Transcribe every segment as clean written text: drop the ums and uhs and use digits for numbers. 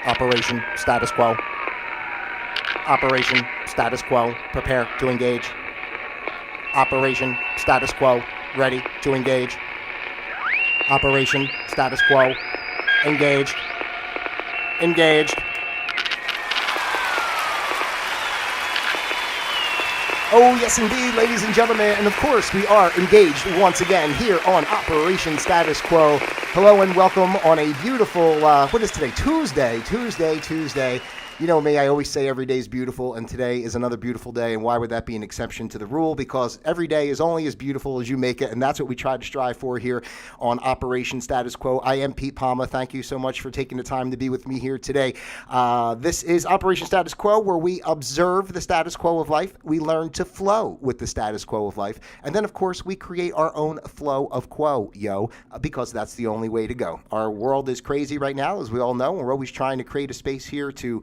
Operation status quo. Operation status quo. Prepare to engage. Operation status quo. Ready to engage. Operation status quo. Engaged. Engaged. Oh, yes, indeed, ladies and gentlemen. And, of course, we are engaged once again here on Operation Status Quo. Hello and welcome on a beautiful, what is today? Tuesday. You know me, I always say every day is beautiful, and today is another beautiful day. And why would that be an exception to the rule? Because every day is only as beautiful as you make it, and that's what we try to strive for here on Operation Status Quo. I am Pete Palma. Thank you so much for taking the time to be with me here today. This is Operation Status Quo, where we observe the status quo of life. We learn to flow with the status quo of life. And then, of course, we create our own flow of quo, because that's the only way to go. Our world is crazy right now, as we all know. We're always trying to create a space here to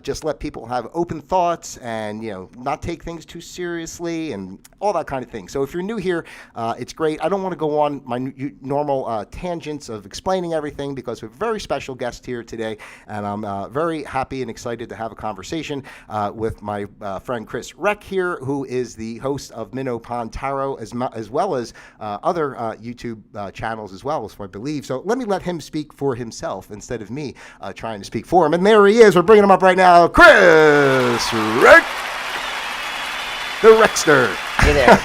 just let people have open thoughts and, not take things too seriously and all that kind of thing. So if you're new here, it's great. I don't want to go on my normal tangents of explaining everything because we have a very special guest here today, and I'm very happy and excited to have a conversation with my friend Chris Reck here, who is the host of Minnow Tarot, as well as other YouTube channels as well, so I believe. So let me let him speak for himself instead of me trying to speak for him. And there he is. We're bringing him up right now. Chris Reck, the Reckster. Hey there,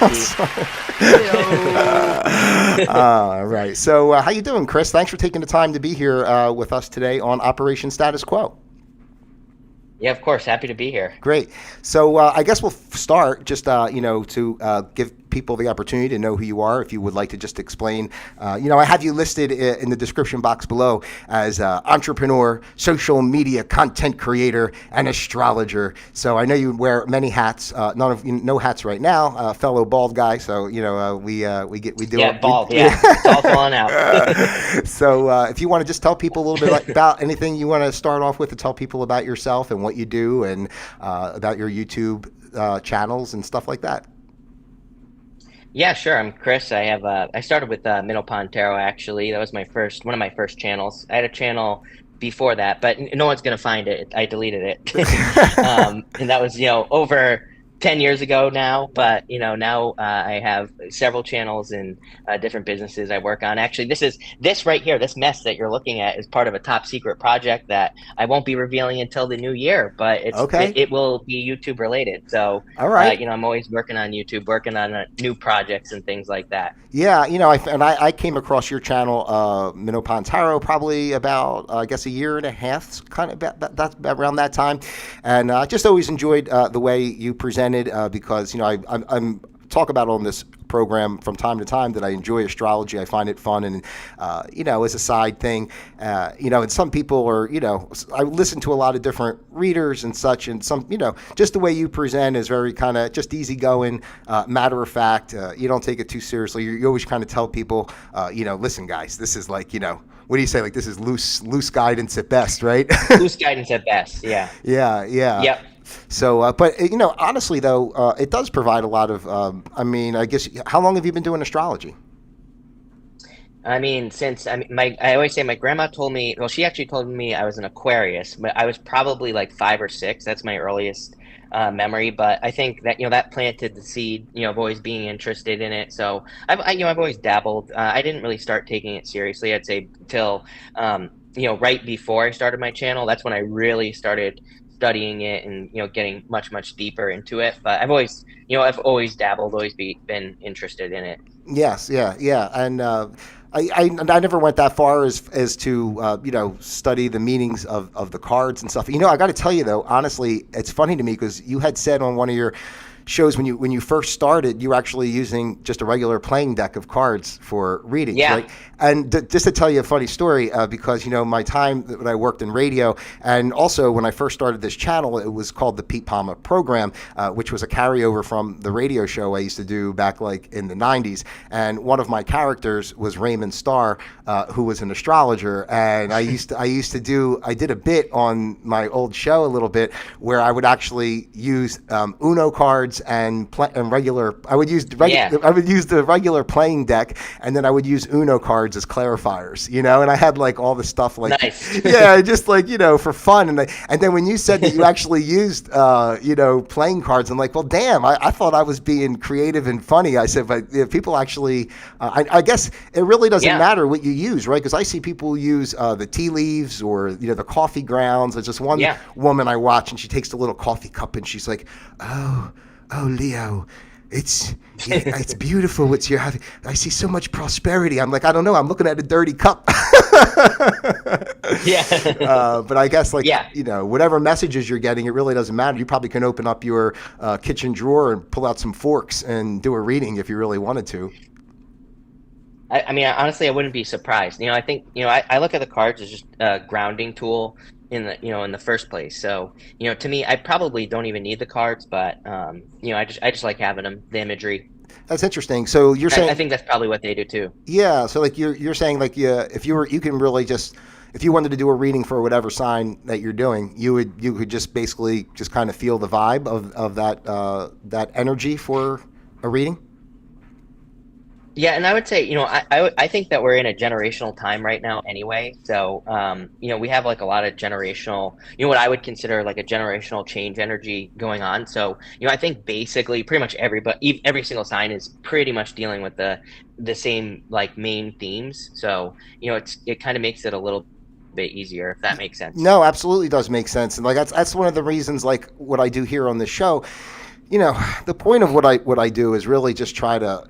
Pete. All right. So how you doing, Chris? Thanks for taking the time to be here with us today on Operation Status Quo. Yeah, of course. Happy to be here. Great. So I guess we'll start just, to give people the opportunity to know who you are. If you would like to just explain, I have you listed in the description box below as entrepreneur, social media content creator, and astrologer. So I know you wear many hats. No hats right now. Fellow bald guy. So we do. Yeah, bald. It's all falling out. So if you want to just tell people a little bit about anything you want to start off with, to tell people about yourself and what you do, and about your YouTube channels and stuff like that. Yeah, sure. I'm Chris. I started with Minnow Tarot, actually. That was one of my first channels. I had a channel before that, but no one's gonna find it. I deleted it. And that was over 10 years ago now, but now I have several channels and different businesses I work on. Actually, this right here, this mess that you're looking at, is part of a top secret project that I won't be revealing until the new year, but it will be YouTube related. So all right. I'm always working on YouTube, working on new projects and things like that. Yeah, I came across your channel, Minnow Tarot, probably about I guess a year and a half, kind of that's around that time, and I just always enjoyed the way you presented, because I'm talk about on this program from time to time that I enjoy astrology. I find it fun, and as a side thing, and some people are, I listen to a lot of different readers and such, and some, just the way you present is very kind of just easygoing, matter of fact. You don't take it too seriously. You always kind of tell people, listen, guys, this is like, what do you say? Like, this is loose guidance at best, right? Loose guidance at best. Yeah. Yeah. Yep. So, but honestly though, it does provide a lot of. I guess, how long have you been doing astrology? I always say my grandma told me. Well, she actually told me I was an Aquarius, but I was probably like 5 or 6. That's my earliest memory. But I think that that planted the seed, of always being interested in it. So I've always dabbled. I didn't really start taking it seriously, I'd say, till right before I started my channel. That's when I really started studying it and getting much deeper into it. But I've always dabbled, always been interested in it. Yes, yeah, and I never went that far as to study the meanings of the cards and stuff. I got to tell you though, honestly, it's funny to me because you had said on one of your shows when you first started, you were actually using just a regular playing deck of cards for readings, right? And just to tell you a funny story, because my time that I worked in radio, and also when I first started this channel, it was called the Pete Palma program, which was a carryover from the radio show I used to do back like in the 90s. And one of my characters was Raymond Starr, who was an astrologer, and I did a bit on my old show a little bit where I would actually use Uno cards cards and regular. I would use Yeah. the regular playing deck, and then I would use Uno cards as clarifiers, and I had like all the stuff like, Nice. yeah, just like for fun. And then when you said that you actually used playing cards, I'm like, well, damn, I thought I was being creative and funny. I said, but people actually, I guess it really doesn't Yeah. matter what you use, right? Because I see people use the tea leaves or the coffee grounds. There's just one Yeah. woman I watch, and she takes the little coffee cup and she's like, oh, Leo, it's beautiful what you're having. I see so much prosperity. I'm like, I don't know. I'm looking at a dirty cup. Yeah. But I guess like Yeah. whatever messages you're getting, it really doesn't matter. You probably can open up your kitchen drawer and pull out some forks and do a reading if you really wanted to. I mean, honestly, I wouldn't be surprised. I think, I look at the cards as just a grounding tool in the first place. So, to me, I probably don't even need the cards, but, I just like having them, the imagery. That's interesting. So you're saying, I think that's probably what they do too. yeah. So like you're saying like, yeah, if you can really just, if you wanted to do a reading for whatever sign that you're doing, you could just basically just kind of feel the vibe of that energy for a reading. Yeah, and I would say, I think that we're in a generational time right now anyway. So, we have like a lot of generational, what I would consider like a generational change energy going on. So, I think basically pretty much every single sign is pretty much dealing with the same like main themes. So, it kind of makes it a little bit easier, if that makes sense. No, absolutely does make sense, and like that's one of the reasons like what I do here on this show. The point of what I do is really just try to,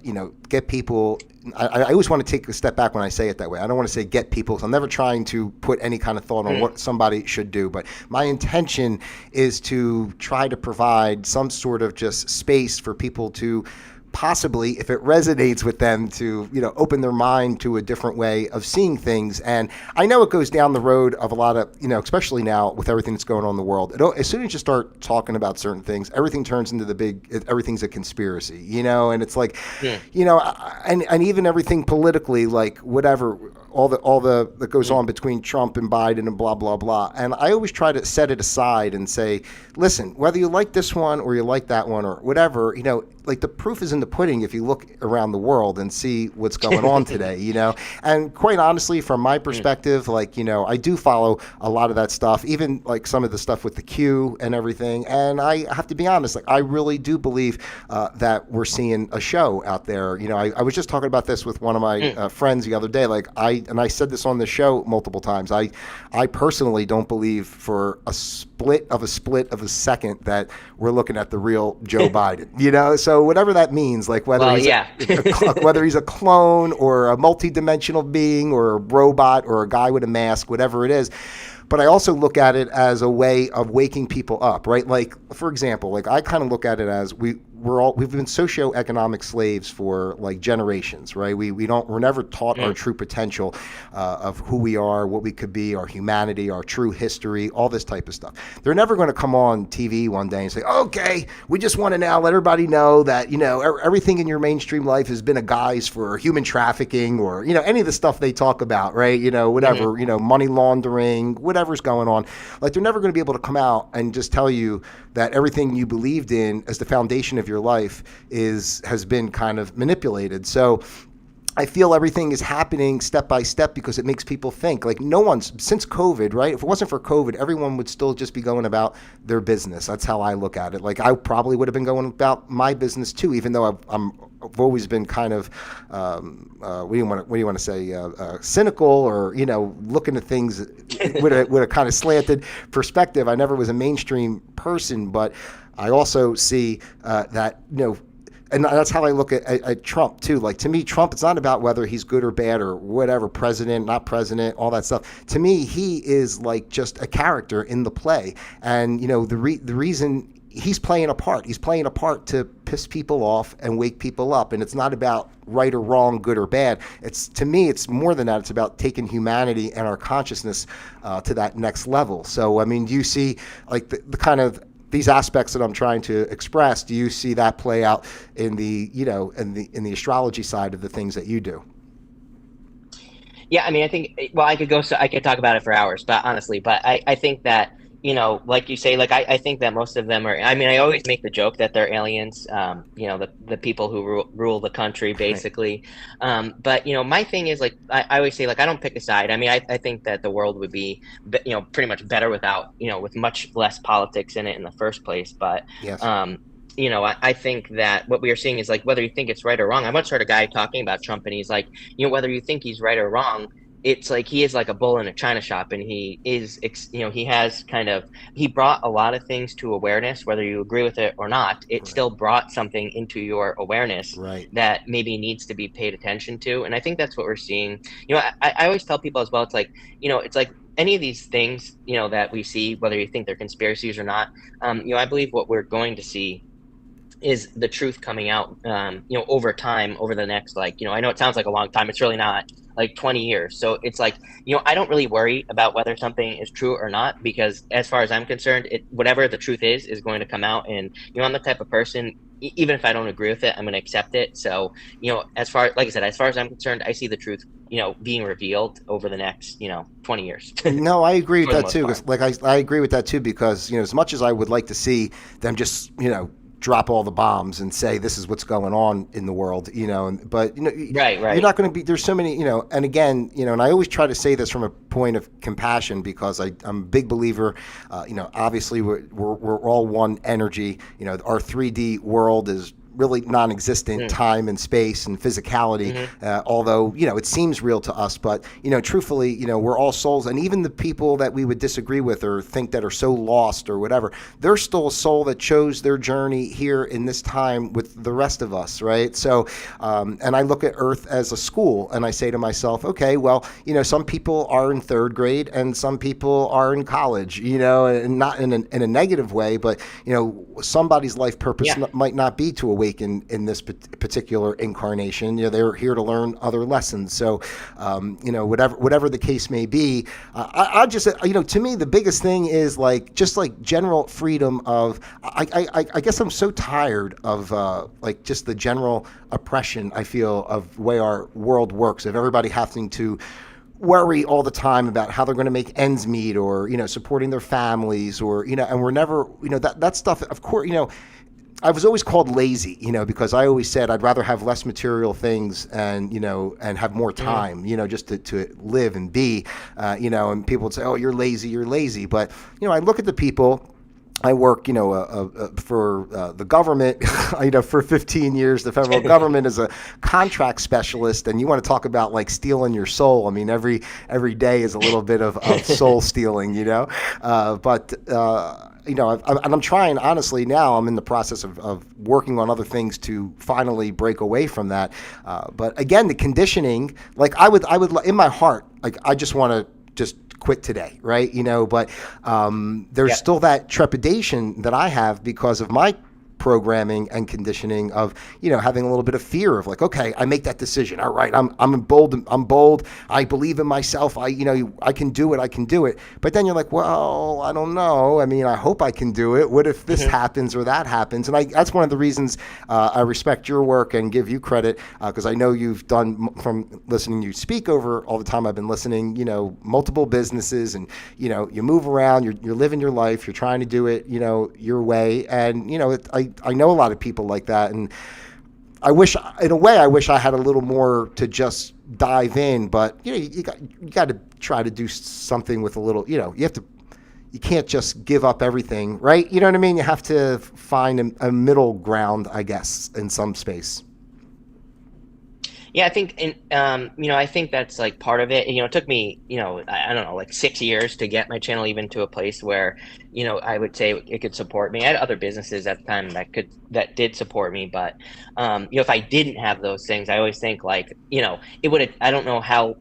get people. I always want to take a step back when I say it that way. I don't want to say get people, 'cause I'm never trying to put any kind of thought on what somebody should do. But my intention is to try to provide some sort of just space for people to possibly, if it resonates with them, to open their mind to a different way of seeing things. And I know it goes down the road of a lot of, especially now with everything that's going on in the world. As soon as you start talking about certain things, everything turns into everything's a conspiracy, and it's like, Yeah. And even everything politically, like whatever, all the that goes on between Trump and Biden and blah blah blah. And I always try to set it aside and say, listen, whether you like this one or you like that one or whatever, like the proof is in the pudding if you look around the world and see what's going on today, And quite honestly, from my perspective, like, I do follow a lot of that stuff, even like some of the stuff with the Q and everything. And I have to be honest, like I really do believe that we're seeing a show out there. I was just talking about this with one of my friends the other day. Like I said this on the show multiple times. I personally don't believe for a split of a second that we're looking at the real Joe Biden, so whatever that means, like whether whether he's a clone or a multi-dimensional being or a robot or a guy with a mask, whatever it is. But I also look at it as a way of waking people up, right? Like, for example, like I kind of look at it as we've been socioeconomic slaves for like generations, right? We're never taught our true potential of who we are, what we could be, our humanity, our true history, all this type of stuff. They're never going to come on TV one day and say, okay, we just want to now let everybody know that, everything in your mainstream life has been a guise for human trafficking or, any of the stuff they talk about, right? Whatever, money laundering, whatever's going on. Like they're never going to be able to come out and just tell you that everything you believed in as the foundation of your life has been kind of manipulated. So I feel everything is happening step by step because it makes people think. Like no one's, since COVID, right? If it wasn't for COVID, everyone would still just be going about their business. That's how I look at it. Like I probably would have been going about my business too, even though I've always been kind of, what do you want to say, cynical or, looking at things with a kind of slanted perspective. I never was a mainstream person, but I also see that, and that's how I look at Trump too. Like to me, Trump, it's not about whether he's good or bad or whatever, president, not president, all that stuff. To me, he is like just a character in the play. And, the reason he's playing a part, to piss people off and wake people up. And it's not about right or wrong, good or bad. To me, it's more than that. It's about taking humanity and our consciousness to that next level. So, I mean, do you see like the kind of these aspects that I'm trying to express, do you see that play out in the, in the astrology side of the things that you do? Yeah, I mean, I think, well, I could talk about it for hours, but honestly, I think that, like you say, like I think that most of them are. I mean, I always make the joke that they're aliens. The people who rule the country, Right. basically. But my thing is like I always say, like I don't pick a side. I mean, I think that the world would be, pretty much better without, with much less politics in it in the first place. But Yes. um, I think that what we are seeing is like whether you think it's right or wrong. I once heard a guy talking about Trump, and he's like, whether you think he's right or wrong, it's like he is like a bull in a china shop, and he is, he has he brought a lot of things to awareness, whether you agree with it or not. It Right. still brought something into your awareness Right. that maybe needs to be paid attention to, and I think that's what we're seeing. I always tell people as well, it's like any of these things, that we see, whether you think they're conspiracies or not. I believe what we're going to see is the truth coming out, over time, over the next, like, I know it sounds like a long time. It's really not, like 20 years. So it's like, I don't really worry about whether something is true or not, because as far as I'm concerned, whatever the truth is going to come out. And, I'm the type of person, even if I don't agree with it, I'm going to accept it. So, like I said, as far as I'm concerned, I see the truth, being revealed over the next, 20 years No, I agree with for the that most too. part. 'Cause, like I agree with that too because as much as I would like to see them just drop all the bombs and say this is what's going on in the world, but Right, you're right. not going to be. There's so many, and again, and I always try to say this from a point of compassion because I'm a big believer. Obviously we're all one energy. Our 3D world is really non-existent, Mm, time and space and physicality, hmm. although it seems real to us. But truthfully, we're all souls, and even the people that we would disagree with or think that are so lost or whatever, they're still a soul that chose their journey here in this time with the rest of us, right? So and I look at Earth as a school, and I say to myself, okay, well, some people are in third grade and some people are in college, and not in a negative way, but somebody's life purpose Yeah. might not be to awaken in this particular incarnation. They're here to learn other lessons. So, whatever the case may be, I just, to me, the biggest thing is just like general freedom of. I guess I'm so tired of like just the general oppression I feel of the way our world works, of everybody having to worry all the time about how they're going to make ends meet or supporting their families or and we're never that stuff, of course. I was always called lazy, because I always said I'd rather have less material things and and have more Hmm. time, just to live and be, and people would say, oh, you're lazy, but I look at the people. I work, for the government, for 15 years, the federal government as a contract specialist, and you want to talk about like stealing your soul. I mean, every day is a little bit of soul stealing, but. And I'm trying, honestly, now I'm in the process of working on other things to finally break away from that. But again, the conditioning, like I would, in my heart, like I just want to just quit today, right? But there's Yep. still that trepidation that I have because of my programming and conditioning of having a little bit of fear of like, okay, I make that decision, all right, I'm bold, I believe in myself, I can do it, but then you're like, well, I don't know, I mean, I hope I can do it. What if this Hmm. happens or that happens? And that's one of the reasons I respect your work and give you credit, because I know you've done, from listening to you speak over all the time I've been listening, multiple businesses, and you move around, you're living your life, you're trying to do it your way, and I know a lot of people like that, and I wish, in a way, I wish I had a little more to just dive in, but you got to try to do something with a little, you can't just give up everything, right? You know what I mean? You have to find a middle ground, I guess, in some space. Yeah, I think, and I think that's like part of it. It took me, I don't know, like 6 years to get my channel even to a place where, I would say it could support me. I had other businesses at the time that did support me, but, if I didn't have those things, I always think like, it would have. I don't know how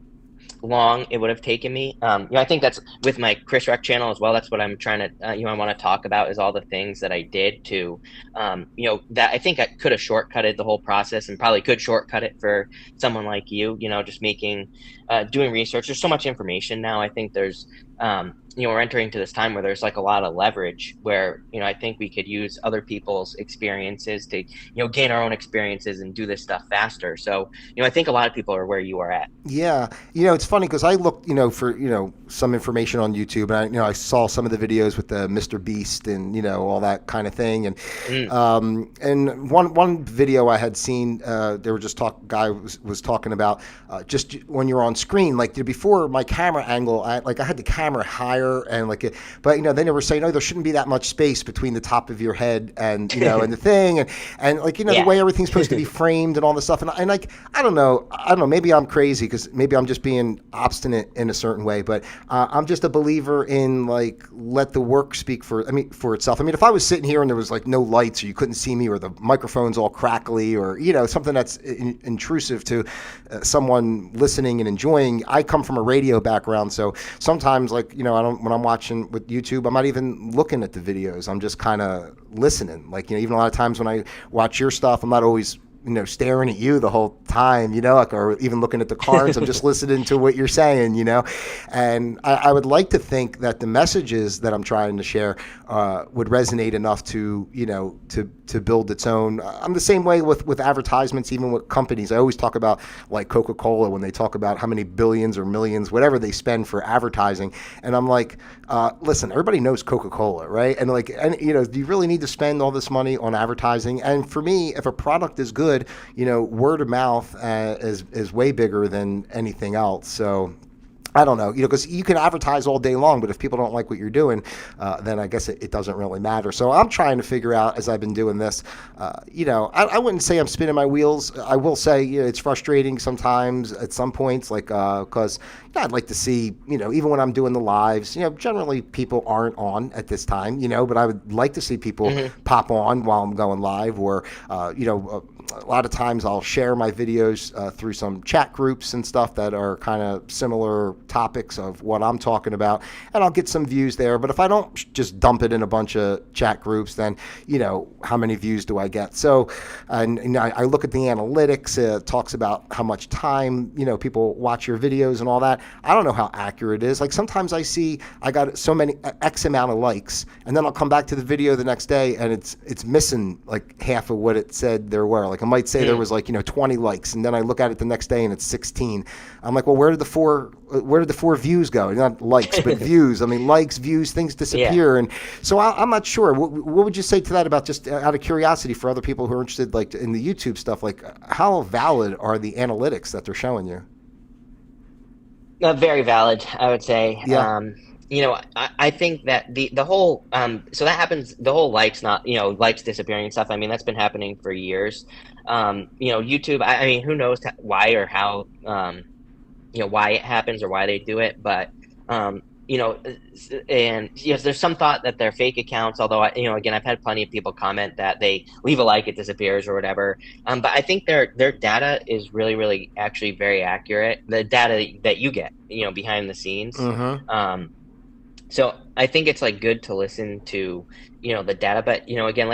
long it would have taken me. I think that's with my Chris Reck channel as well. That's what I'm trying to, I want to talk about, is all the things that I did to, that I think I could have shortcutted the whole process, and probably could shortcut it for someone like you, just doing research. There's so much information now. I think there's, we're entering into this time where there's like a lot of leverage where, I think we could use other people's experiences to, gain our own experiences and do this stuff faster. So, I think a lot of people are where you are at. Yeah, it's funny because I looked, for some information on YouTube, and I saw some of the videos with the Mr. Beast and all that kind of thing, Mm. and one video I had seen, they were just guy was talking about just when you're on screen, like before my camera angle, I had the camera higher and but then they were saying, oh, there shouldn't be that much space between the top of your head and and the thing, and the Yeah. way everything's supposed to be framed and all this stuff, and I don't know, maybe I'm crazy because maybe I'm just being obstinate in a certain way, but I'm just a believer in let the work speak for itself. I mean, if I was sitting here and there was no lights or you couldn't see me or the microphone's all crackly or something that's intrusive to someone listening and enjoying. I come from a radio background, so sometimes I don't, when I'm watching with YouTube, I'm not even looking at the videos. I'm just kind of listening. Even a lot of times when I watch your stuff, I'm not always staring at you the whole time, or even looking at the cards. I'm just listening to what you're saying, and I would like to think that the messages that I'm trying to share would resonate enough to, to build its own. I'm the same way with advertisements, even with companies. I always talk about Coca-Cola when they talk about how many billions or millions, whatever they spend for advertising. And I'm like, listen, everybody knows Coca-Cola, right? And do you really need to spend all this money on advertising? And for me, if a product is good, word of mouth is way bigger than anything else. So I don't know, because you can advertise all day long, but if people don't like what you're doing, then I guess it doesn't really matter. So I'm trying to figure out, as I've been doing this, I wouldn't say I'm spinning my wheels. I will say, it's frustrating sometimes at some points, because I'd like to see, even when I'm doing the lives, generally people aren't on at this time, but I would like to see people pop on while I'm going live, or, a lot of times I'll share my videos through some chat groups and stuff that are kind of similar topics of what I'm talking about, and I'll get some views there. But if I don't just dump it in a bunch of chat groups, then how many views do I get? So, and I look at the analytics. It talks about how much time people watch your videos and all that. I don't know how accurate it is. Sometimes I see I got so many X amount of likes, and then I'll come back to the video the next day and it's missing half of what it said there were. I might say there was 20 likes, and then I look at it the next day and it's 16. I'm like, well, where did the four views go? Not likes, but views. I mean, likes, views, things disappear. Yeah. And so I'm not sure. What would you say to that, about just out of curiosity for other people who are interested in the YouTube stuff? How valid are the analytics that they're showing you? Very valid, I would say. Yeah. I think that the whole so that happens, the whole likes not likes disappearing and stuff. I mean, that's been happening for years. YouTube. I mean, who knows why or how why it happens or why they do it, but and yes, there's some thought that they're fake accounts. Although again, I've had plenty of people comment that they leave a like, it disappears or whatever. But I think their data is really, really actually very accurate. The data that you get, behind the scenes. Mm-hmm. So I think it's good to listen to, the data, but again,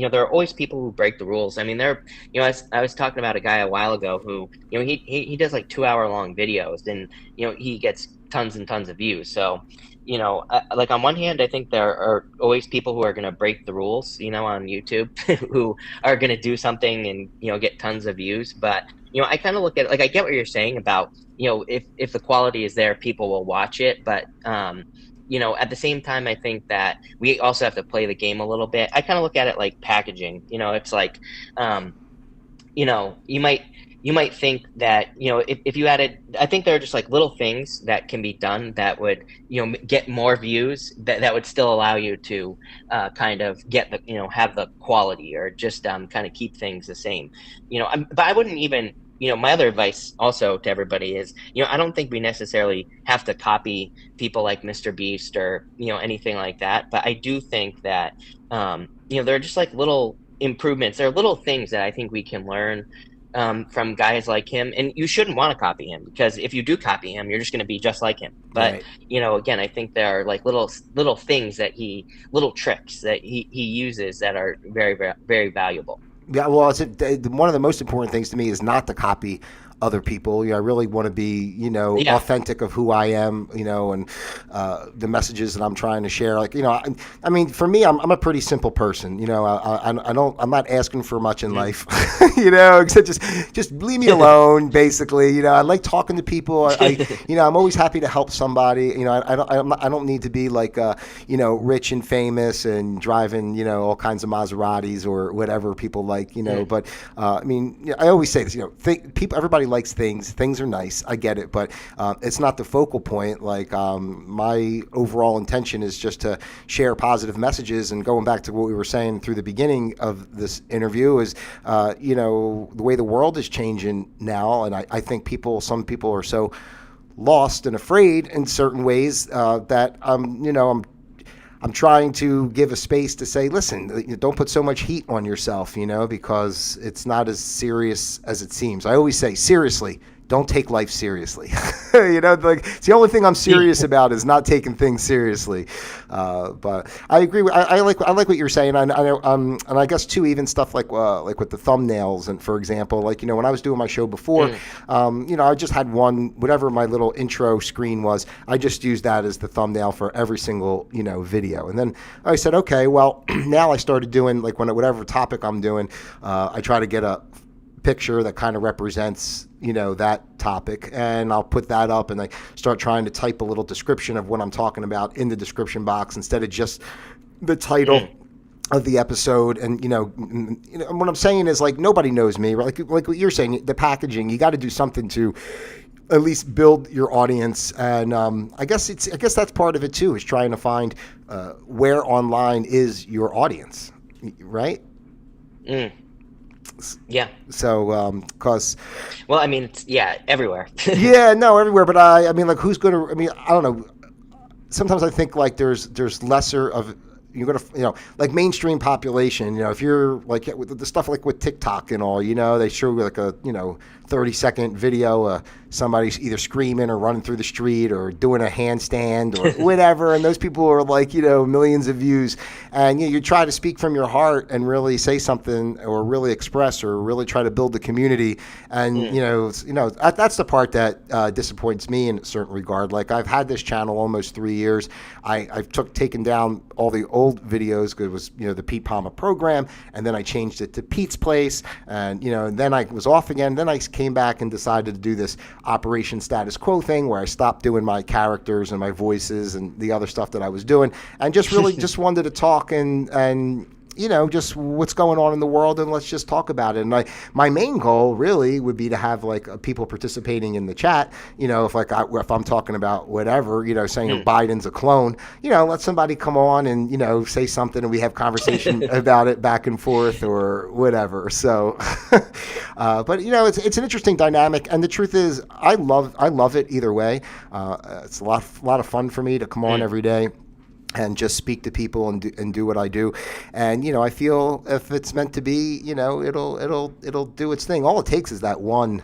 there are always people who break the rules. I mean, I was talking about a guy a while ago who, he does 2 hour long videos, and he gets tons and tons of views. So, on one hand, I think there are always people who are going to break the rules, on YouTube, who are going to do something and get tons of views. But I kind of look at I get what you're saying about if the quality is there, people will watch it, but at the same time, I think that we also have to play the game a little bit. I kind of look at it like packaging. It's you might think that if you added, I think there are just little things that can be done that would get more views, that would still allow you to kind of get the have the quality, or just kind of keep things the same. But I wouldn't even. My other advice also to everybody is, I don't think we necessarily have to copy people like Mr. Beast or, anything like that. But I do think that, there are just little improvements. There are little things that I think we can learn from guys like him. And you shouldn't want to copy him, because if you do copy him, you're just going to be just like him. But, Right. Again, I think there are little things little tricks that he uses that are very, very, very valuable. Yeah, well, one of the most important things to me is not to copy other people. I really want to be, Yeah. authentic of who I am, and the messages that I'm trying to share. Like, I mean, for me, I'm a pretty simple person. I'm not asking for much in life, except just leave me alone. Basically, I like talking to people. I'm always happy to help somebody. I don't need to be like, rich and famous and driving, all kinds of Maseratis or whatever people like, But I mean, I always say this, everybody likes things. Things are nice. I get it, but it's not the focal point. Like, my overall intention is just to share positive messages. And going back to what we were saying through the beginning of this interview is, the way the world is changing now, and I think some people are so lost and afraid in certain ways that I'm trying to give a space to say, listen, don't put so much heat on yourself, because it's not as serious as it seems. I always say, seriously, don't take life seriously. Like, it's the only thing I'm serious about is not taking things seriously. But I agree. I like what you're saying. And I guess too, even stuff like with the thumbnails, and for example, like, when I was doing my show before, I just had whatever my little intro screen was, I just used that as the thumbnail for every single, video. And then I said, okay, well, now I started doing, like, whatever topic I'm doing, I try to get a picture that kind of represents that topic, and I'll put that up, and I start trying to type a little description of what I'm talking about in the description box instead of just the title of the episode. And what I'm saying is, like, nobody knows me, right? Like what you're saying, the packaging, you got to do something to at least build your audience. And I guess that's part of it too, is trying to find where online is your audience, right? Yeah. So, well, I mean, everywhere. Yeah, no, everywhere. But I mean, like, who's going to? I mean, I don't know. Sometimes I think like there's lesser of. You're gonna, like mainstream population. If you're like with the stuff like with TikTok and all, they show like a 30-second video, somebody's either screaming or running through the street or doing a handstand or whatever, and those people are like millions of views. And you try to speak from your heart and really say something or really express or really try to build the community. And that's the part that disappoints me in a certain regard. Like, I've had this channel almost 3 years. I've taken down all the old videos because it was the Pete Palmer program, and then I changed it to Pete's Place, and then I was off again. Then I came back and decided to do this Operation Status Quo thing where I stopped doing my characters and my voices and the other stuff that I was doing, and just really just wanted to talk and just what's going on in the world, and let's just talk about it. And my main goal really would be to have like people participating in the chat. If I'm talking about whatever, saying Biden's a clone, let somebody come on and say something, and we have conversation about it back and forth or whatever. So, but it's an interesting dynamic, and the truth is, I love it either way. It's a lot of fun for me to come on every day and just speak to people and do what I do. And I feel if it's meant to be, it'll do its thing. All it takes is that one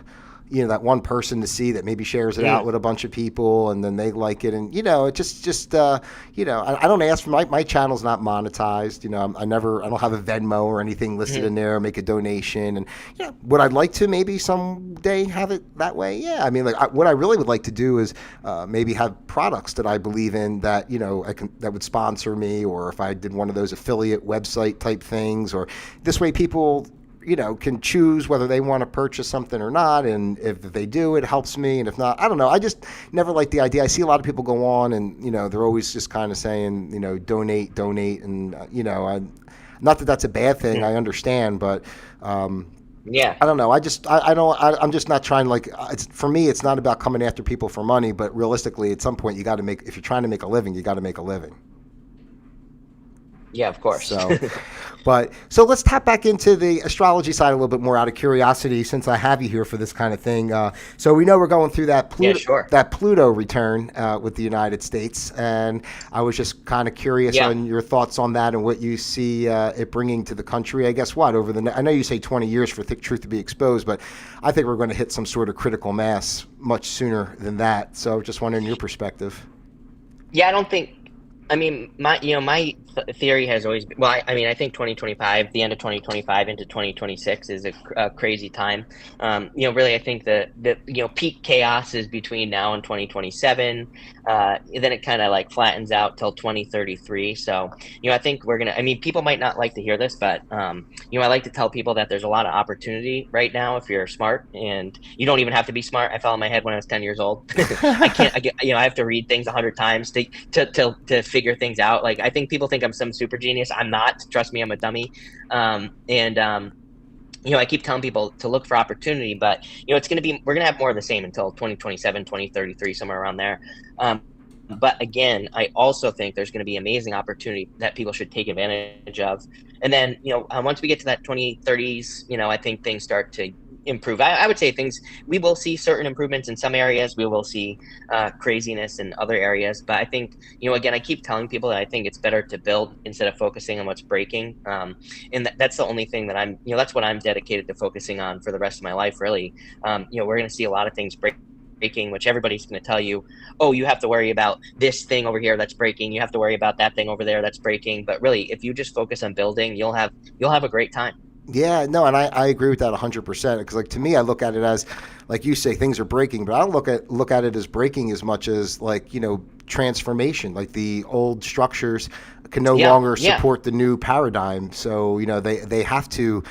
person to see that maybe shares it out with a bunch of people, and then they like it. And it just I don't ask for my channel's not monetized. I don't have a Venmo or anything listed in there, make a donation. And would I like to maybe someday have it that way? Yeah, I mean, like, what I really would like to do is maybe have products that I believe in that that would sponsor me, or if I did one of those affiliate website type things, or this way people can choose whether they want to purchase something or not. And if they do, it helps me. And if not, I don't know. I just never liked the idea. I see a lot of people go on and, they're always just kind of saying, donate. And, not that that's a bad thing. I understand, but, Yeah. I don't know. I'm just not trying for me, it's not about coming after people for money, but realistically at some point if you're trying to make a living, you got to make a living. Yeah, of course. So let's tap back into the astrology side a little bit more out of curiosity, since I have you here for this kind of thing. So we know we're going through that Pluto return with the United States, and I was just kind of curious on your thoughts on that and what you see it bringing to the country. I guess I know you say 20 years for truth to be exposed, but I think we're going to hit some sort of critical mass much sooner than that. So just wondering your perspective. Yeah, I don't think I mean, theory has always been, well, I mean, I think 2025, the end of 2025 into 2026 is a crazy time. Really, I think the peak chaos is between now and 2027. Then it kind of like flattens out till 2033. So, I think I mean, people might not like to hear this, but, I like to tell people that there's a lot of opportunity right now if you're smart, and you don't even have to be smart. I fell on my head when I was 10 years old. I have to read things 100 times to figure things out. Like, I think people think I'm some super genius. I'm not. Trust me, I'm a dummy. And I keep telling people to look for opportunity, but we're going to have more of the same until 2027, 2033, somewhere around there. But again, I also think there's going to be amazing opportunity that people should take advantage of. And then, once we get to that 2030s, I think things start to improve. I would say we will see certain improvements in some areas. We will see craziness in other areas. But I think, again, I keep telling people that I think it's better to build instead of focusing on what's breaking. And that's the only thing that that's what I'm dedicated to focusing on for the rest of my life, really. We're going to see a lot of things breaking, which everybody's going to tell you, oh, you have to worry about this thing over here that's breaking. You have to worry about that thing over there that's breaking. But really, if you just focus on building, you'll have a great time. Yeah, no, and I agree with that 100% because, like, to me, I look at it as, like you say, things are breaking, but I don't look at it as breaking as much as, like, transformation. Like, the old structures can no Yeah, longer yeah. support the new paradigm, so they have to,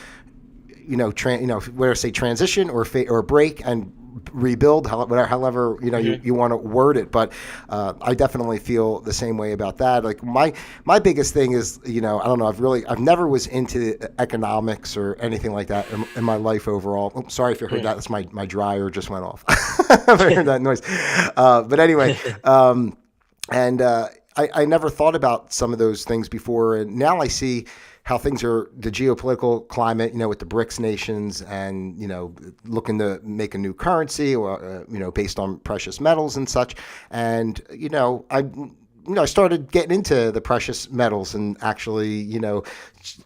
whether say transition or break and rebuild, however Hmm. you want to word it. But I definitely feel the same way about that. Like, my biggest thing is, I don't know, I've never was into economics or anything like that in my life overall. Oh, sorry if you heard that. That's my dryer just went off. I heard that noise. But anyway, and I never thought about some of those things before, and now I see how things are, the geopolitical climate, with the BRICS nations, and looking to make a new currency, or based on precious metals and such. And I started getting into the precious metals and actually,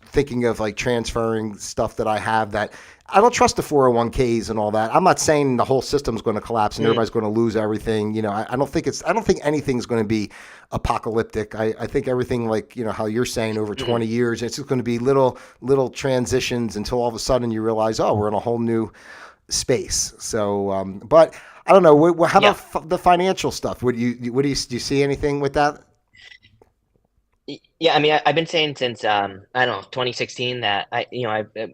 thinking of like transferring stuff that I have that I don't trust the 401ks and all that. I'm not saying the whole system's going to collapse and everybody's going to lose everything. I don't think anything's going to be apocalyptic. I think everything, like, how you're saying, over 20 years, it's just going to be little transitions until all of a sudden you realize, oh, we're in a whole new space. So, but I don't know. How Yeah. about the financial stuff? Do you see anything with that? Yeah, I mean, I've been saying since I don't know, 2016, that I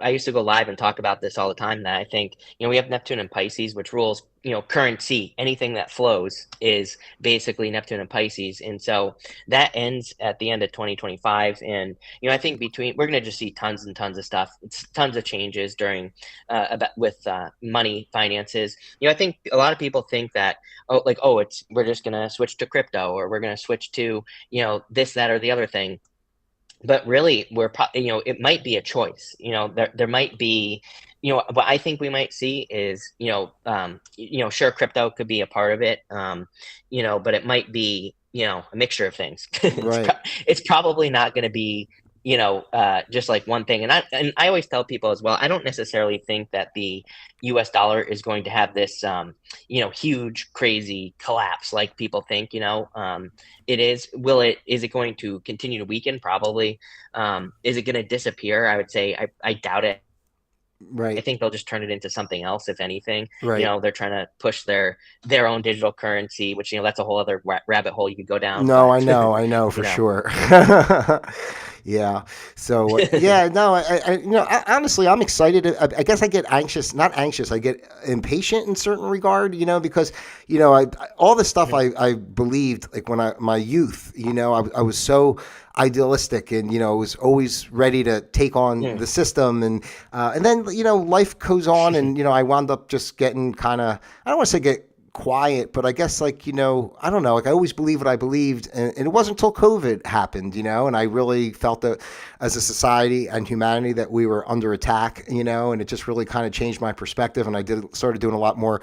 used to go live and talk about this all the time, that I think, we have Neptune and Pisces, which rules, currency. Anything that flows is basically Neptune and Pisces, and so that ends at the end of 2025. And I think we're going to just see tons and tons of stuff. It's tons of changes during with money, finances. I think a lot of people think that, it's we're just going to switch to crypto, or we're going to switch to this, that, or the other thing. But really, it might be a choice. There might be, what I think we might see is, sure, crypto could be a part of it, but it might be, a mixture of things. Right. It's probably not going to be, just like one thing. And I always tell people as well, I don't necessarily think that the U.S. dollar is going to have this, huge, crazy collapse like people think. Is it going to continue to weaken? Probably. Is it going to disappear? I would say I doubt it. I Right. think they'll just turn it into something else, if anything. Right. They're trying to push their own digital currency, which, that's a whole other rabbit hole you could go down. No, But I know you for know, sure. Yeah. So yeah, no, honestly, I'm excited. I guess I get anxious, not anxious. I get impatient in certain regard, because all the stuff I believed, like, when my youth, I was so idealistic, and was always ready to take on Mm. the system, and then life goes on, and I wound up just getting kind of, I don't want to say get quiet, but I guess, like, I don't know, like, I always believed what I believed, and it wasn't until COVID happened, and I really felt that as a society and humanity that we were under attack, and it just really kind of changed my perspective, and I started doing a lot more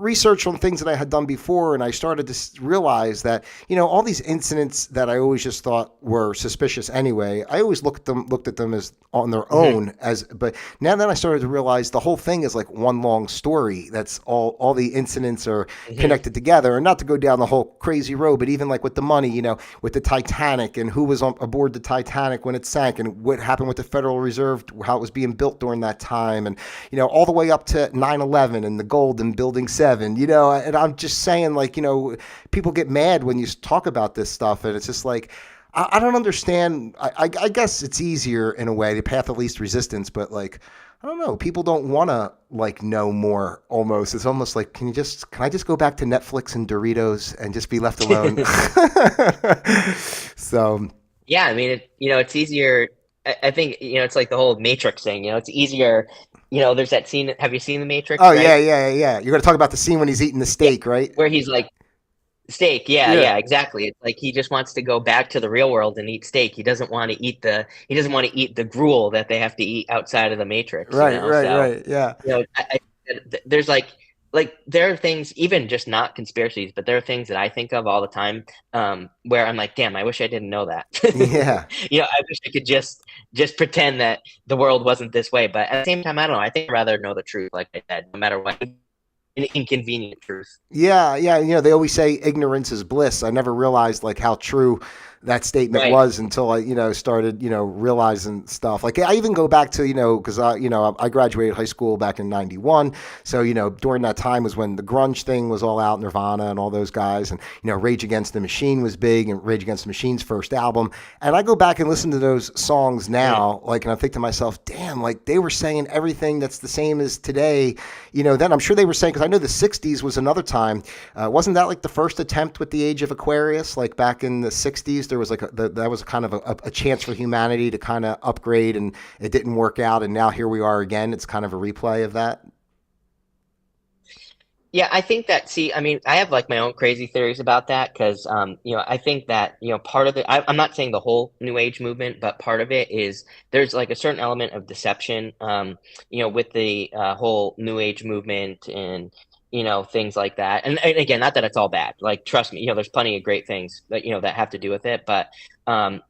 research on things that I had done before, and I started to realize that, all these incidents that I always just thought were suspicious anyway, I always looked at them as on their own, but now that I started to realize the whole thing is like one long story. That's all the incidents are connected together, and not to go down the whole crazy road, but even like with the money, with the Titanic and who was aboard the Titanic when it sank, and what happened with the Federal Reserve, how it was being built during that time, and all the way up to 9/11 and the gold in Building 7. And I'm just saying, like, people get mad when you talk about this stuff, and it's just like, I don't understand. I guess it's easier in a way, the path of least resistance, but like, I don't know. People don't want to like know more. Almost, it's almost like, can I just go back to Netflix and Doritos and just be left alone? So Yeah, I mean, it's easier. I think, it's like the whole Matrix thing. It's easier. There's that scene. Have you seen The Matrix? oh Right? yeah. You're gonna talk about the scene when he's eating the Yeah, steak, right? where he's like steak. Yeah, Yeah. yeah, exactly. It's like he just wants to go back to the real world and eat steak. He doesn't want to eat the gruel that they have to eat outside of the Matrix. So Right. Yeah. there's like there are things, even just not conspiracies, but there are things that I think of all the time, where I'm like, damn, I wish I didn't know that. Yeah. I wish I could just pretend that the world wasn't this way. But at the same time, I don't know. I think I'd rather know the truth, like I said, no matter what, an inconvenient truth. Yeah. They always say ignorance is bliss. I never realized like how true that statement Right. was until I, started, realizing stuff. Like I even go back to, because I graduated high school back in '91. So, during that time was when the grunge thing was all out, Nirvana and all those guys. And, Rage Against the Machine was big, and Rage Against the Machine's first album. And I go back and listen to those songs now, like, and I think to myself, damn, like they were saying everything that's the same as today. Then I'm sure they were saying, because I know the 60s was another time. Wasn't that like the first attempt with the Age of Aquarius? Like back in the 60s, there was like that was kind of a chance for humanity to kind of upgrade, and it didn't work out. And now here we are again. It's kind of a replay of that. Yeah, I think that, see, I mean, I have like my own crazy theories about that because, I think that, part of I'm not saying the whole New Age movement, but part of it is there's like a certain element of deception, with the whole New Age movement and, things like that. And again, not that it's all bad. Like, trust me, there's plenty of great things that, that have to do with it. But, I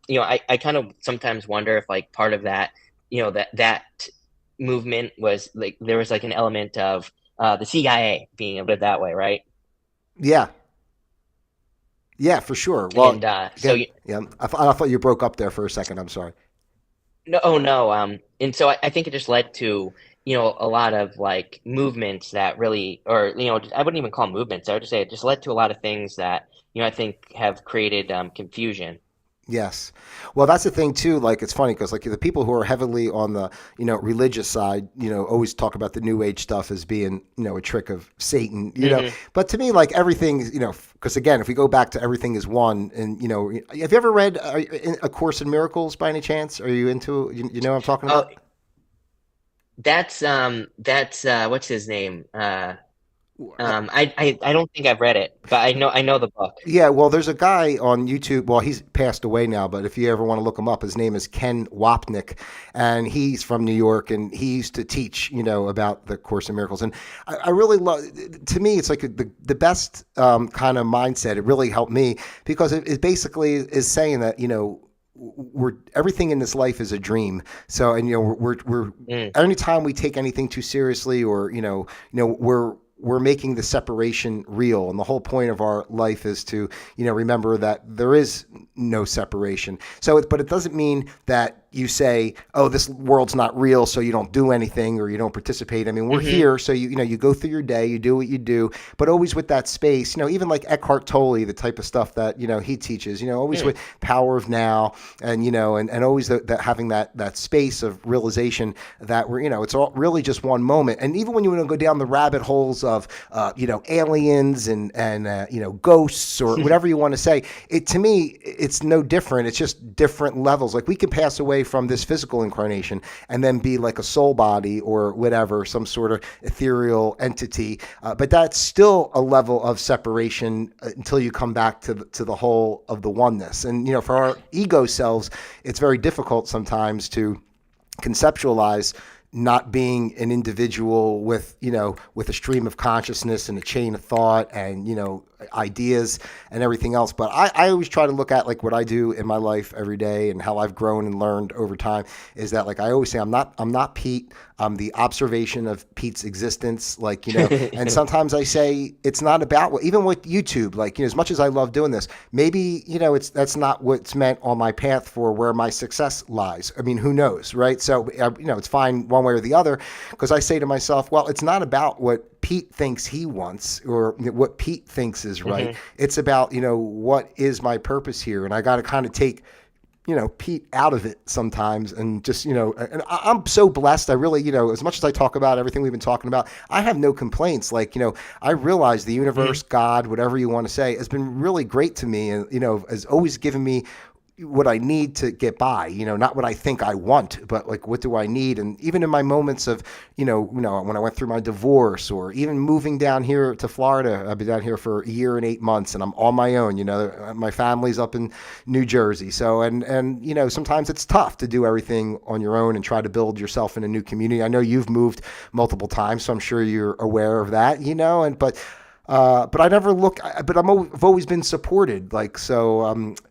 kind of sometimes wonder if like part of that, that movement was like, there was like an element of, the CIA being a bit that way, right? Yeah. Yeah, for sure. Well, And so again, yeah, I thought you broke up there for a second. I'm sorry. no, oh no, and so I think it just led to a lot of like movements that really, or I wouldn't even call them movements. I would just say it just led to a lot of things that I think have created confusion. Yes. Well, that's the thing too. Like, it's funny because like the people who are heavily on the, religious side, always talk about the new age stuff as being, a trick of Satan, but to me, like everything, because again, if we go back to everything is one, and, have you ever read A Course in Miracles by any chance? Are you into, what I'm talking Oh, about? that's what's his name? I don't think I've read it, but I know the book. Yeah, well, there's a guy on YouTube. Well, he's passed away now, but if you ever want to look him up, his name is Ken Wapnick, and he's from New York, and he used to teach, about the Course in Miracles. And I really love. To me, it's like the best kind of mindset. It really helped me because it basically is saying that we're everything in this life is a dream. So, and we're Mm, anytime we take anything too seriously, or we're making the separation real. And the whole point of our life is to, remember that there is no separation. So, but it doesn't mean that you say, oh, this world's not real, so you don't do anything or you don't participate. I mean, we're hmm here, so you go through your day, you do what you do, but always with that space. Even like Eckhart Tolle, the type of stuff that he teaches. Always with power of now, and and always that having that space of realization that we're it's all really just one moment. And even when you want to go down the rabbit holes of aliens and ghosts or whatever you want to say, it to me it's no different. It's just different levels. Like we can pass away from this physical incarnation and then be like a soul body or whatever, some sort of ethereal entity. But that's still a level of separation until you come back to the whole of the oneness. And, for our ego selves, it's very difficult sometimes to conceptualize not being an individual with, with a stream of consciousness and a chain of thought and, ideas and everything else. But I always try to look at like what I do in my life every day and how I've grown and learned over time is that like I always say I'm not Pete. I'm the observation of Pete's existence. Like, and sometimes I say it's not about what, even with YouTube, like, as much as I love doing this, maybe, that's not what's meant on my path for where my success lies. I mean, who knows, right? So, it's fine one way or the other, because I say to myself, well, it's not about what Pete thinks he wants or what Pete thinks is right. Mm-hmm. It's about, what is my purpose here? And I got to kind of take, Pete out of it sometimes and just, and I'm so blessed. I really, as much as I talk about everything we've been talking about, I have no complaints. Like, I realize the universe, God, whatever you want to say, has been really great to me and, has always given me what I need to get by, not what I think I want, but like, what do I need? And even in my moments of, when I went through my divorce or even moving down here to Florida, I've been down here for a year and 8 months and I'm on my own, my family's up in New Jersey. So, and, sometimes it's tough to do everything on your own and try to build yourself in a new community. I know you've moved multiple times, so I'm sure you're aware of that, but I never look. But I've always been supported. Like so,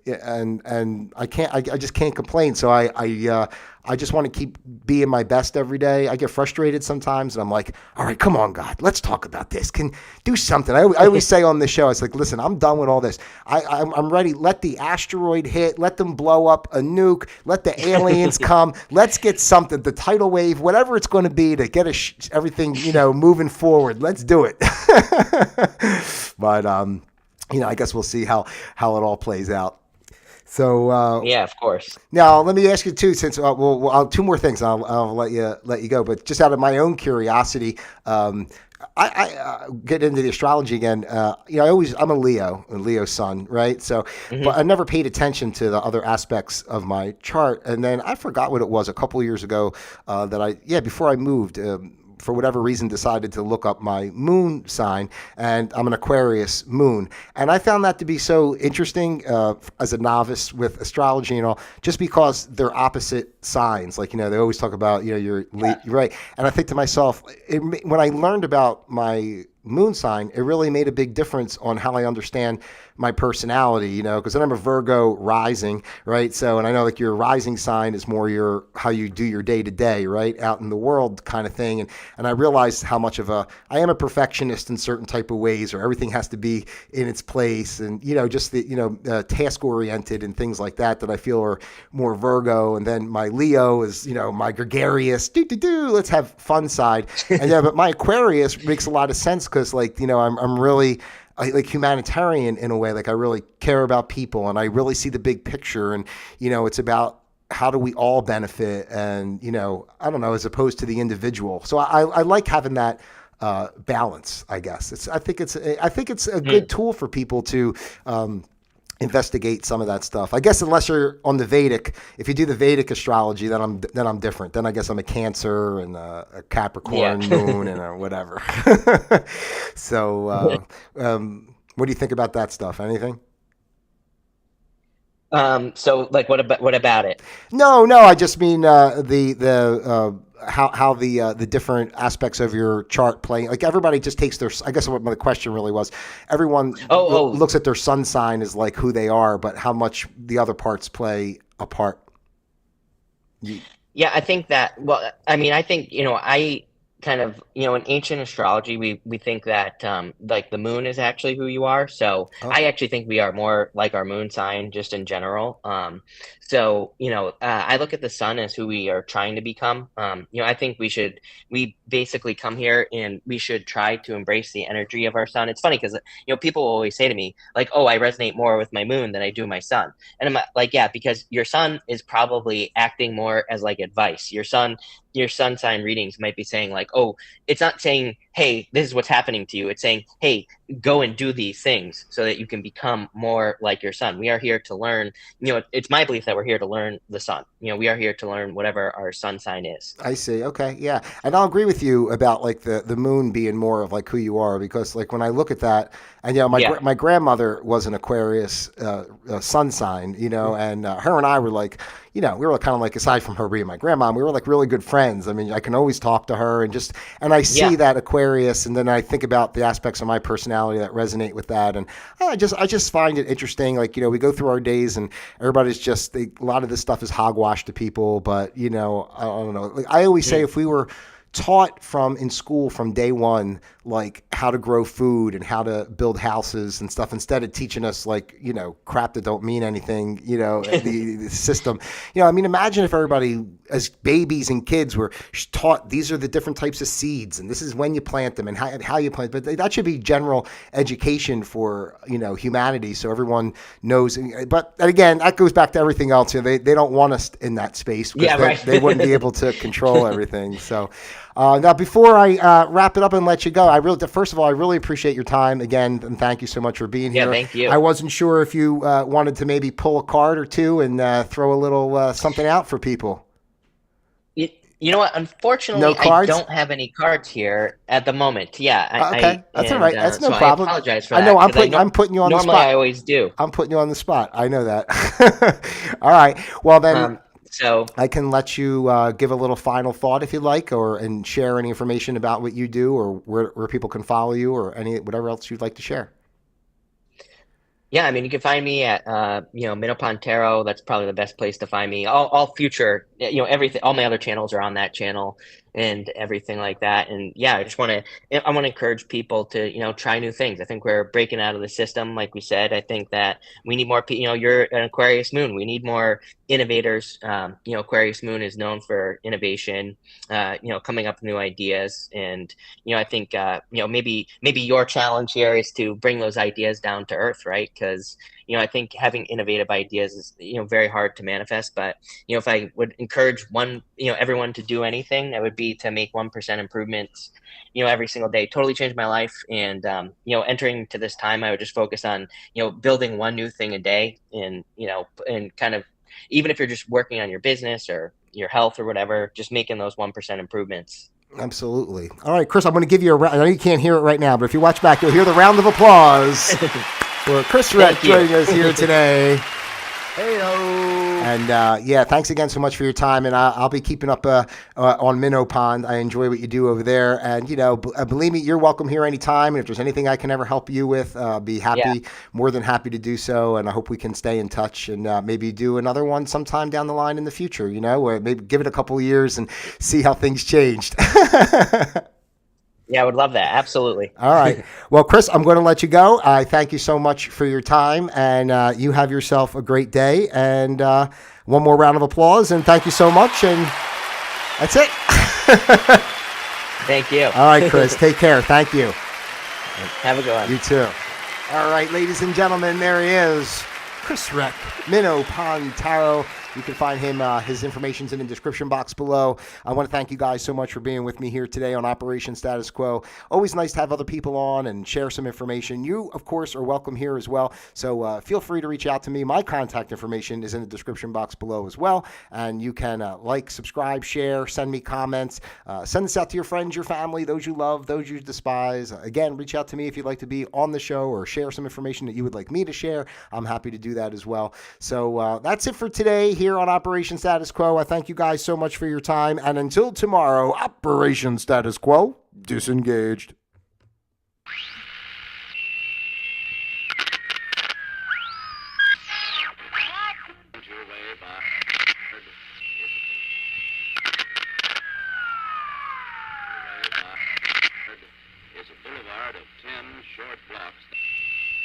and I can't. I just can't complain. So I just want to keep being my best every day. I get frustrated sometimes, and I'm like, all right, come on, God, let's talk about this. Can do something. I always say on the show, it's like, listen, I'm done with all this. I'm ready. Let the asteroid hit. Let them blow up a nuke. Let the aliens come. Let's get something. The tidal wave, whatever it's going to be, to get everything moving forward. Let's do it. But I guess we'll see how it all plays out. So yeah, of course. Now let me ask you too, since I'll two more things. I'll let you go. But just out of my own curiosity, I get into the astrology again. I'm a Leo sun, right? So, but I never paid attention to the other aspects of my chart, and then I forgot what it was a couple of years ago before I moved. For whatever reason, decided to look up my moon sign, and I'm an Aquarius moon. And I found that to be so interesting as a novice with astrology and all, just because they're opposite signs. Like, they always talk about, you're right. And I think to myself, when I learned about my moon sign, it really made a big difference on how I understand my personality, because then I'm a Virgo rising, right? So, and I know like your rising sign is more how you do your day to day, right? Out in the world kind of thing. And I realized how much I am a perfectionist in certain type of ways, or everything has to be in its place. And, just the, task oriented and things like that I feel are more Virgo. And then my Leo is, my gregarious, let's have fun side. And but my Aquarius makes a lot of sense because like, I'm really, like humanitarian in a way. Like I really care about people and I really see the big picture, and it's about how do we all benefit, and I don't know, as opposed to the individual. So I like having that balance, I guess. I think it's a good tool for people to investigate some of that stuff. I guess unless you're on the Vedic, if you do the Vedic astrology, then I'm different. Then I guess I'm a Cancer and a Capricorn moon and whatever. So, what do you think about that stuff? Anything? So like, what about it? No, I just mean how the different aspects of your chart play. Like everybody just takes their. I guess what my question really was. Everyone looks at their sun sign as like who they are, but how much the other parts play a part. Yeah, I think that. Well, I mean, I think I kind of in ancient astrology we think that like the moon is actually who you are. So I actually think we are more like our moon sign just in general. So I look at the sun as who we are trying to become. I think we basically come here and we should try to embrace the energy of our sun. It's funny because people always say to me like, oh, I resonate more with my moon than I do my sun, and I'm like, yeah, because your sun is probably acting more as like advice. Your sun sign readings might be saying like, oh, it's not saying, hey, this is what's happening to you. It's saying, hey, go and do these things so that you can become more like your sun. We are here to learn, it's my belief that we're here to learn the sun. We are here to learn whatever our sun sign is. I see. Okay. Yeah. And I'll agree with you about like the moon being more of like who you are, because like when I look at that, and my grandmother was an Aquarius sun sign, and her and I were like, you know, we were kind of like, aside from her being my grandma, we were like really good friends. I mean, I can always talk to her and I see Yeah. that Aquarius, and then I think about the aspects of my personality that resonate with that. And I just find it interesting. Like, you know, we go through our days and everybody's just, a lot of this stuff is hogwash to people, but you know, I don't know. Like, I always say, if we were taught from in school from day one, like how to grow food and how to build houses and stuff, instead of teaching us like, you know, crap that don't mean anything, you know, the system, you know, I mean, imagine if everybody as babies and kids were taught these are the different types of seeds and this is when you plant them and how you plant. But that should be general education for, you know, humanity, so everyone knows. But again, that goes back to everything else. You know, they don't want us in that space because Yeah, right. they wouldn't be able to control everything. So now, before I wrap it up and let you go, first of all, I really appreciate your time again, and thank you so much for being Yeah, here. thank you. I wasn't sure if you wanted to maybe pull a card or two and throw a little something out for people. You know what? No Unfortunately, I cards? don't have any cards here at the moment. Yeah, Okay, that's all right. That's no so I problem. apologize for I know that because I'm putting you on the normally I spot. always do. I'm putting you on the spot. I know that. All right. Well, then So I can let you give a little final thought if you like, and share any information about what you do, or where people can follow you, or whatever else you'd like to share. yeah, I mean, you can find me at Minnow Tarot. That's probably the best place to find me. All future, everything, all my other channels are on that channel and everything like that. And yeah, I want to encourage people to try new things. I think we're breaking out of the system, like we said. I think that we need more people. You're an Aquarius moon. We need more innovators. Aquarius moon is known for innovation. Coming up with new ideas, and I think maybe your challenge here is to bring those ideas down to earth, right? Because I think having innovative ideas is very hard to manifest. But if I would encourage everyone to do anything, that would be to make 1% improvements every single day. Totally changed my life. And entering to this time, I would just focus on building one new thing a day, and kind of, even if you're just working on your business or your health or whatever, just making those 1% improvements. Absolutely. All right, Chris, I'm going to give you a round. I know you can't hear it right now, but if you watch back, you'll hear the round of applause for Chris Reck joining us here today. Hey-o. And yeah, thanks again so much for your time. And I'll be keeping up on Minnow Pond. I enjoy what you do over there. And, believe me, you're welcome here anytime. And if there's anything I can ever help you with, be happy, more than happy to do so. And I hope we can stay in touch and maybe do another one sometime down the line in the future, or maybe give it a couple of years and see how things changed. Yeah, I would love that. Absolutely. All right. Well, Chris, I'm going to let you go. I thank you so much for your time, and you have yourself a great day. And one more round of applause, and thank you so much. And that's it. Thank you. All right, Chris. Take care. Thank you. Have a good one. You too. All right, ladies and gentlemen, there he is, Chris Reck, Minnow Pond Tarot. You can find him, his information's in the description box below. I want to thank you guys so much for being with me here today on Operation Status Quo. Always nice to have other people on and share some information. You, of course, are welcome here as well. So feel free to reach out to me. My contact information is in the description box below as well. And you can like, subscribe, share, send me comments. Send this out to your friends, your family, those you love, those you despise. Again, reach out to me if you'd like to be on the show or share some information that you would like me to share. I'm happy to do that as well. So that's it for today here on Operation Status Quo. I thank you guys so much for your time. And until tomorrow, Operation Status Quo, disengaged. It's a boulevard of 10 short blocks.